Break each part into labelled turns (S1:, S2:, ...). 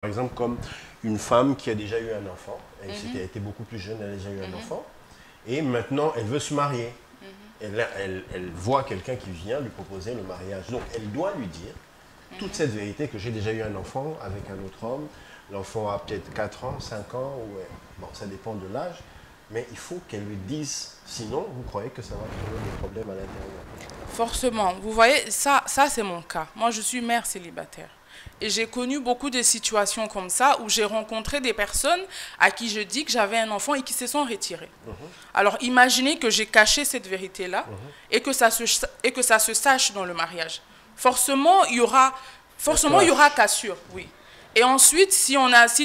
S1: Par exemple, comme une femme qui a déjà eu un enfant, elle était beaucoup plus jeune, elle a déjà eu un enfant, et maintenant elle veut se marier. Elle voit quelqu'un qui vient lui proposer le mariage. Donc elle doit lui dire toute cette vérité que j'ai déjà eu un enfant avec un autre homme. L'enfant a peut-être 4 ans, 5 ans, ou, bon, ça dépend de l'âge, mais il faut qu'elle lui dise, sinon vous croyez que ça va créer des problèmes à l'intérieur.
S2: Forcément. Vous voyez, ça c'est mon cas. Moi, je suis mère célibataire. Et j'ai connu beaucoup de situations comme ça où j'ai rencontré des personnes à qui je dis que j'avais un enfant et qui se sont retirées. Alors imaginez que j'ai caché cette vérité-là et que ça se sache dans le mariage. Forcément, il y aura cassure, oui. Et ensuite, si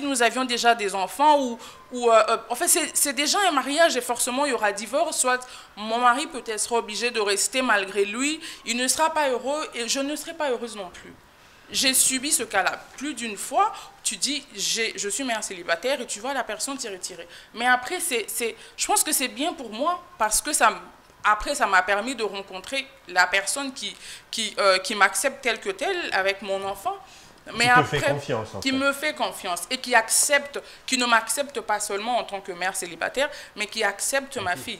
S2: nous avions déjà des enfants en fait, c'est déjà un mariage et forcément, il y aura divorce. Soit mon mari peut-être sera obligé de rester malgré lui, il ne sera pas heureux et je ne serai pas heureuse non plus. J'ai subi ce cas-là plus d'une fois. Tu dis, je suis mère célibataire et tu vois la personne t'y retirer. Mais après, je pense que c'est bien pour moi parce que après, ça m'a permis de rencontrer la personne qui m'accepte tel que tel avec mon enfant. Mais après,
S1: fait confiance, en
S2: qui
S1: fait.
S2: me fait confiance et qui ne m'accepte pas seulement en tant que mère célibataire, mais qui accepte ma fille.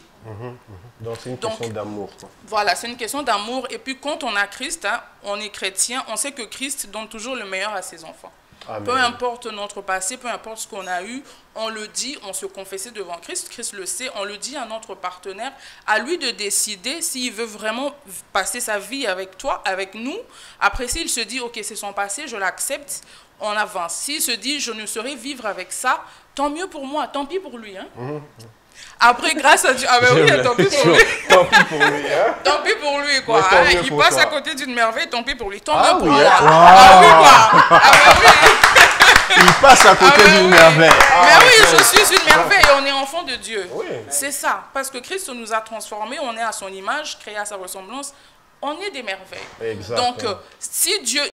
S1: Donc c'est une question d'amour.
S2: Voilà, c'est une question d'amour. Et puis quand on a Christ, hein, on est chrétien, on sait que Christ donne toujours le meilleur à ses enfants. Amen. Peu importe notre passé, peu importe ce qu'on a eu, on le dit, on se confesse devant Christ, Christ le sait, on le dit à notre partenaire, à lui de décider s'il veut vraiment passer sa vie avec toi, avec nous. Après, s'il se dit, ok, c'est son passé, je l'accepte, on avance. S'il se dit, je ne saurais vivre avec ça, tant mieux pour moi, tant pis pour lui. Hein. Après, grâce à Dieu, ah ben oui, tant pis pour lui.
S1: Tant pis pour lui, hein.
S2: Tant pis pour lui, quoi. Hein, il passe à côté d'une merveille, tant pis pour lui. Tant mieux pour
S1: oui,
S2: moi.
S1: hein.
S2: Ah oui, quoi. Ah ben oui.
S1: Il passe à côté d'une merveille.
S2: Mais oui, je suis une merveille et on est enfant de Dieu.
S1: Oui.
S2: C'est ça. Parce que Christ nous a transformés, on est à son image, créé à sa ressemblance. On est des merveilles.
S1: Exactement.
S2: Donc, si Dieu